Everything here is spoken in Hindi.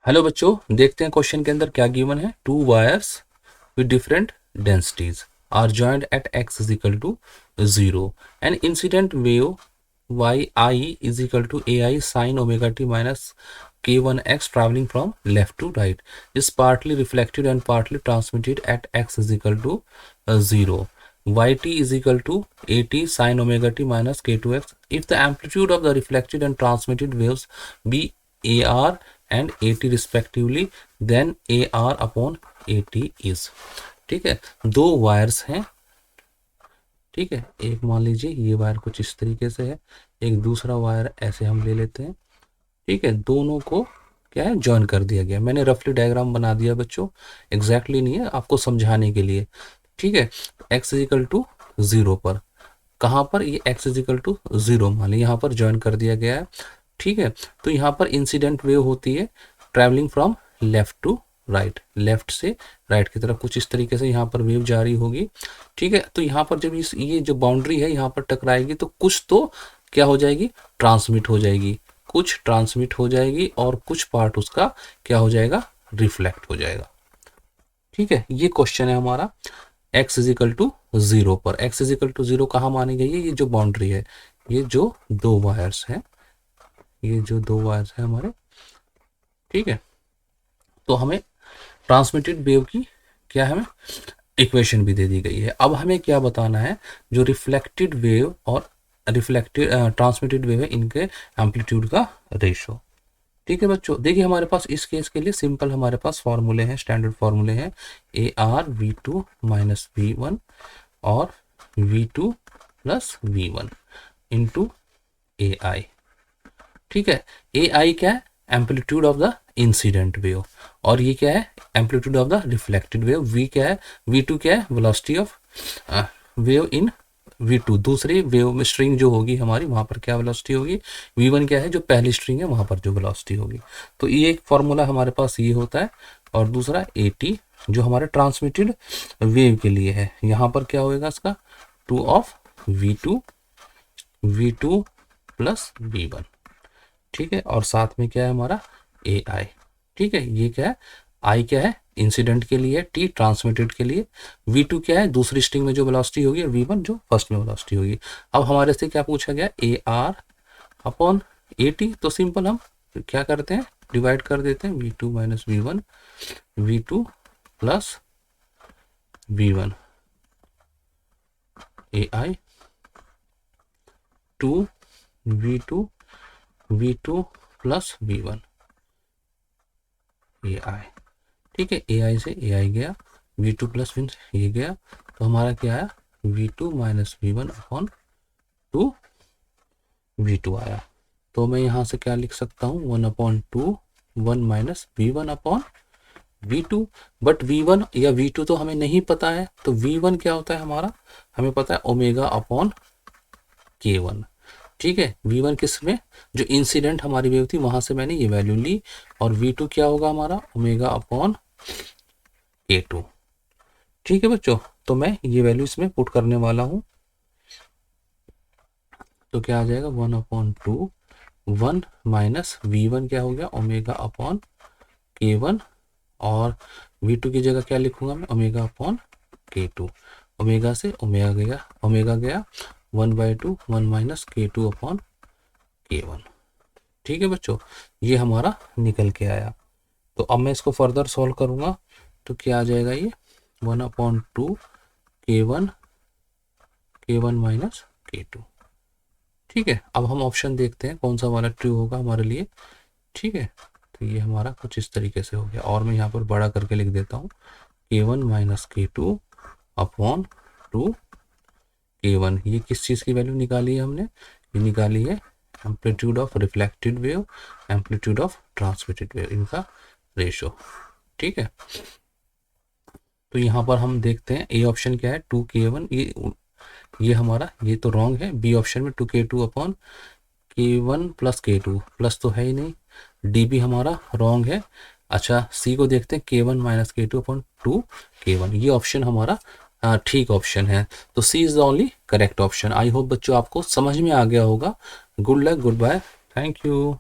हेलो बच्चों, देखते हैं क्वेश्चन के अंदर क्या गिवन है। Two wires with different densities are joined at x is equal to 0 an incident wave y i is equal to a i sine omega t minus k1x traveling from left to right is partly reflected and partly transmitted at x is equal to 0. Yt is equal to at sin omega t minus k2x. If the amplitude of the reflected and transmitted waves be ar and at respectively, then ar upon at is। ठीक है, दो वायर्स हैं। ठीक है, एक मान लीजिए ये वायर कुछ इस तरीके से है, एक दूसरा वायर ऐसे हम ले लेते हैं। ठीक है, दोनों को क्या है, ज्वाइन कर दिया गया। मैंने रफली डायग्राम बना दिया बच्चों, एग्जैक्टली नहीं है, आपको समझाने के लिए। ठीक है, एक्स इजिकल टू 0 पर, कहाँ पर, ये एक्स इजिकल टू 0 मान ली, यहाँ पर ज्वाइन कर दिया गया है। ठीक है, तो यहाँ पर इंसिडेंट वेव होती है travelling from left to right, left से राइट की तरफ कुछ इस तरीके से यहाँ पर वेव जारी होगी। ठीक है, तो यहाँ पर जब ये जो बाउंड्री है यहाँ पर टकराएगी तो कुछ तो क्या हो जाएगी, ट्रांसमिट हो जाएगी, कुछ ट्रांसमिट हो जाएगी और कुछ पार्ट उसका क्या हो जाएगा, रिफ्लेक्ट हो जाएगा। ठीक है, ये क्वेश्चन है हमारा x इजिकल टू 0 पर। x इजिकल टू 0 कहाँ मानी गई है, ये जो बाउंड्री है, ये जो दो वायर्स हैं, ये जो दो वायर्स हैं हमारे। ठीक है, तो हमें ट्रांसमिटेड वेव की क्या है, हमें इक्वेशन भी दे दी गई है। अब हमें क्या बताना है, जो रिफ्लेक्टेड वेव और रिफ्लेक्टेड ट्रांसमिटेड वेव है, इनके एम्पलीट्यूड का रेशो। ठीक है बच्चों, देखिए हमारे पास इस केस के लिए सिंपल हमारे पास फॉर्मूले हैं, स्टैंडर्ड फॉर्मूले हैं, A R V two minus V one और V two plus V one into A I. ठीक है, ए आई क्या है, amplitude of the incident wave, और ये क्या है, amplitude of the reflected wave. V क्या है, वी टू क्या है, velocity of wave in v2, दूसरी वेव में स्ट्रिंग जो होगी हमारी, वहां पर क्या वेलोसिटी होगी, v1 क्या है, जो पहली स्ट्रिंग है वहां पर जो वेलोसिटी होगी। तो ये एक फॉर्मूला हमारे पास ये होता है, और दूसरा at जो हमारे ट्रांसमिटेड वेव के लिए है, यहाँ पर क्या होगा इसका, 2 ऑफ v2 प्लस v1। ठीक है, और साथ में क्या है हमारा ai। ठीक है, ये क्या है, आई क्या है, इंसिडेंट के लिए, टी ट्रांसमिटेड के लिए, v2 क्या है, दूसरी स्ट्रिंग में जो वेलोसिटी होगी, और v1 जो फर्स्ट में वेलोसिटी होगी। अब हमारे से क्या पूछा गया, A R upon A T, तो सिंपल हम क्या करते हैं, डिवाइड कर देते हैं, v2 minus v1, v2 plus v1 A I to v2 plus v1 A I. ठीक है, ए आई से ए आई गया, v2 प्लस वन ये गया, तो हमारा क्या आया, v2 minus v1 upon 2 v2 आया। तो मैं यहाँ से क्या लिख सकता हूँ, 1/2 1 minus v1 upon v2। But v1 या v2 तो हमें नहीं पता है, तो v1 क्या होता है हमारा, हमें पता है ओमेगा अपॉन k1। ठीक है, v1 किस में, जो इंसिडेंट हमारी वेव थी वहां से मैंने ये वैल्यू ली, और v2 क्या होगा हमारा, ओमेगा अपॉन k2। ठीक है बच्चों, तो मैं ये वैल्यू इसमें पुट करने वाला हूं, तो क्या आ जाएगा, 1/2 1 माइनस v1 क्या हो गया, ओमेगा अपॉन k1, और v2 की जगह क्या लिखूंगा मैं, ओमेगा अपॉन k2। ओमेगा से ओमेगा गया 1/2 1 माइनस k2 अपॉन k1। ठीक है बच्चों, ये हमारा निकल के आया। तो अब मैं इसको फर्दर सॉल्व करूंगा, तो क्या आ जाएगा, ये 1/2 k1 माइनस k2। ठीक है, अब हम ऑप्शन देखते हैं कौन सा वाला ट्रू होगा हमारे लिए। ठीक है, तो ये हमारा कुछ इस तरीके से हो गया, और मैं यहाँ पर बड़ा करके लिख देता हूँ, k1 minus k2 upon 2 k1। ये किस चीज़ की वैल्यू निकाली है हमने, ये निकाली है amplitude of reflected wave, amplitude of transmitted wave, इनका रेशो। ठीक है, तो यहाँ पर हम देखते हैं ए ऑप्शन क्या है, 2k1, ये हमारा, ये तो रॉन्ग है। बी ऑप्शन में 2k2 upon k1 plus k2, plus तो है ही नहीं, डी भी हमारा रॉन्ग है। अच्छा, सी को देखते हैं, k1 minus k2 upon 2k1, ये ऑप्शन हमारा ठीक ऑप्शन है। तो C is the only correct option. I hope बच्चों आपको समझ में आ गया होगा। Good luck, goodbye, thank you.